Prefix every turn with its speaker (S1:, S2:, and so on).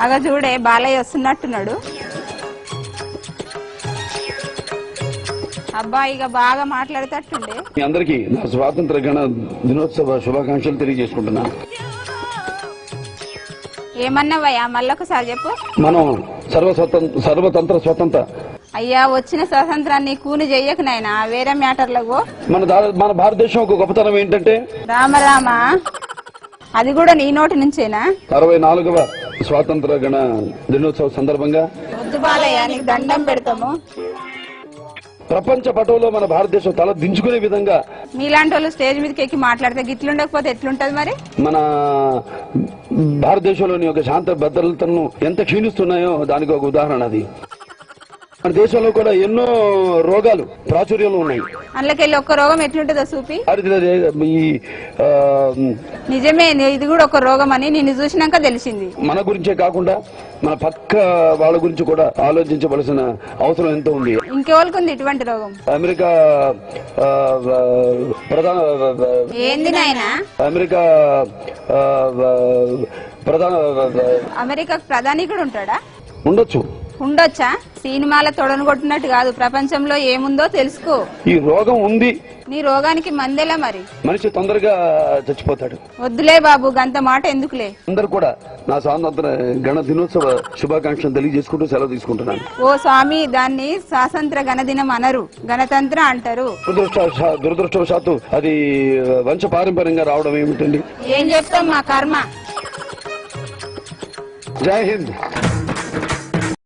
S1: అగ చూడే బాలయ్య వస్తున్నట్టున్నాడు. అబ్బాయి ఇక బాగా మాట్లాడేటట్టుండే.
S2: మీ అందరికీ నా స్వాతంత్ర గణ దినోత్సవ శుభాకాంక్షలు తెలియజేసుకుంటున్నాను.
S1: ఏమన్నావయ్యా మళ్ళొకసారి చెప్పు.
S2: మనం సర్వతంత్ర స్వతంత్ర.
S1: అయ్యా వచ్చిన స్వాతంత్రాన్ని కూని చెయ్యకు నాయనా, వేరే మ్యాటర్లకు.
S2: మన భారతదేశం ఒక గొప్పతనం ఏంటంటే
S1: రామ అది కూడా నీ నోటి నుంచేనా?
S2: 64వ స్వాతంత్ర గణ దినోత్సవ సందర్భంగా
S1: వద్దు బాలయ్య, నీకు దండం పెడతాము.
S2: ప్రపంచ పటంలో మన భారతదేశం తల దించుకునే విధంగా
S1: మీలాంటి వాళ్ళు స్టేజ్ మీదకి ఎక్కి మాట్లాడితే గిట్లుండకపోతే ఎట్లుంటది మరి?
S2: మన భారతదేశంలోని ఒక శాంత భద్రతలను ఎంత క్షీణిస్తున్నాయో దానికి ఒక ఉదాహరణ అది. మన దేశంలో కూడా ఎన్నో రోగాలు ప్రాచుర్యంలో ఉన్నాయి.
S1: అందులోకెళ్ళి ఒక్క రోగం ఎట్లుంటుందో చూపి. నిజమే, ఇది కూడా ఒక రోగం అని నిన్ను చూసినాక తెలిసింది.
S2: మన గురించే కాకుండా మన పక్క వాళ్ళ గురించి కూడా ఆలోచించవలసిన అవసరం ఎంతో ఉంది.
S1: ఇంకెవరికి ఉంది ఇటువంటి రోగం?
S2: అమెరికా ప్రధాన
S1: ఏంది నాయనా?
S2: అమెరికా ప్రధాన
S1: అమెరికా ప్రధాని కూడా ఉంటాడా?
S2: ఉండొచ్చా?
S1: సినిమాల తొడను కొట్టినట్టు కాదు, ప్రపంచంలో ఏముందో తెలుసుకో.
S2: ఈ రోగం ఉంది.
S1: నీ రోగానికి మందేలా మరి?
S2: మనిషి తొందరగా చచ్చిపోతాడు.
S1: వద్దులే బాబు, గంత మాట ఎందుకులే.
S2: అందరు కూడా నా స్వాతంత్ర గణ దినోత్సవ శుభాకాంక్షలు తెలియజేసుకుంటూ సెలవు తీసుకుంటున్నాను.
S1: ఓ స్వామి, దాన్ని స్వాతంత్ర గణదినం అనరు, గణతంత్ర అంటారు.
S2: దురదృష్టవశాత్తు అది వంశ పారంపర్యంగా రావడం ఏమిటండి?
S1: ఏం చెప్తాం, మా కర్మ.
S2: జై హింద్.